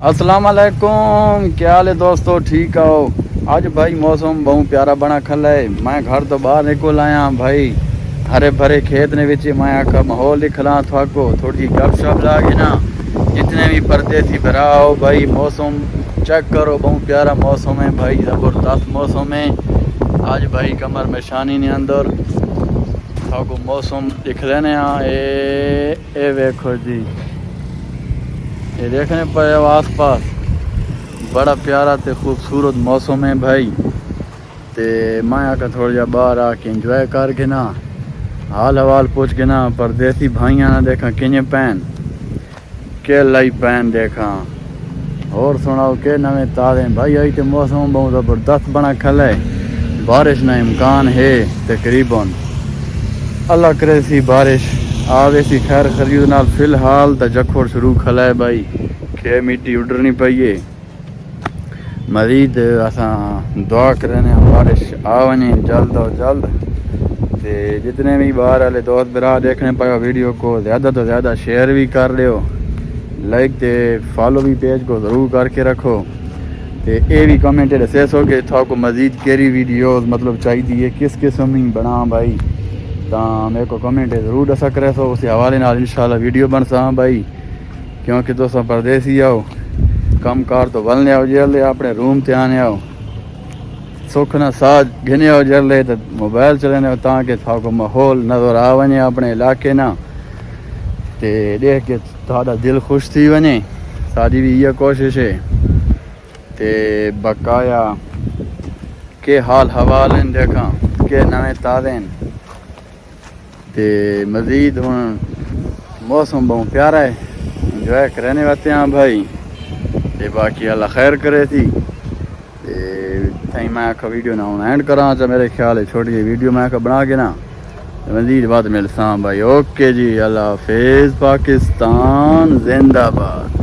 अस्सलाम वालेकुम, क्या हाल है दोस्तों? ठीक आओ। आज भाई मौसम बहुत प्यारा बना खल है। मैं घर तो बाहर निकल आया भाई, हरे भरे खेत ने विच मैं आखा माहौल दिखला थको थोड़ी गपशप लागे ना। जितने भी परदेसी भरा हो भाई, मौसम चेक करो, बहुत प्यारा मौसम है भाई, ज़बरदस्त मौसम है। आज भाई कमर में शानी ने अंदर थको मौसम दिख लेने ए वेखो जी, ये देखने पर आस पास बड़ा प्यारा ते खूबसूरत मौसम है भाई। ते मैं आकर थोड़ा जा बाहर आके इंजॉय करके ना हाल हवाल पूछ के ना परदेसी भाइयां ना देखा किने पैन के लाई पैन देखा और सुनाओ के नवे ताज़े भाई। आई तो मौसम बहुत ज़बरदस्त बना खल है, बारिश ना इम्कान है तकरीबन। अल्लाह करे सी बारिश आवे सी खैर खरीद नाल। फिलहाल तो जखोड़ शुरू खला है भाई, खे मिट्टी उडरनी पई है। मजीद असा दुआ करने बारिश आ वने जल्द और जल्द। ते जितने भी बाहर वाले दोस्त बिरा देखने पाए वीडियो को ज़्यादा तो ज़्यादा शेयर भी कर लियो, लाइक ते फॉलो भी पेज को ज़रूर करके रखो। ते ये भी कमेंट दसे सो कि थाको मजीद केरी वीडियोस मतलब चाहिए, किस किस्म ही बना भाई, तो मेरे को कमेंट ज़रूर दसा करे सो, उस हवाले नाल इंशाल्लाह वीडियो बन सा भाई। क्योंकि दोस्तों परदेसी आओ कम कार तो वलने आओ जल्दे अपने रूम ते आने आओ, सुख ना साज घिने आओ जल्दे तो मोबाइल चलाने आओ, ताकि थाको माहौल नज़र आ वने अपने इलाके ना। ते देख के थोड़ा दिल खुश थी वने, साड़ी भी ये कोशिश है। ते बकाया के हाल हवाल देखा के नवे ताज़े ते मज़ीद हुन मौसम बहुत प्यारा है, इंजॉय करने वाते हैं भाई। ते बाकी अल्लाह खैर करे थी। ते मैं आखा वीडियो ना हूँ एंड करा, तो मेरे ख्याल है छोटी जी वीडियो मैं आखा बना के ना मज़ीद बात मिलसा भाई। ओके जी, अल्लाह हाफिज़, पाकिस्तान जिंदाबाद।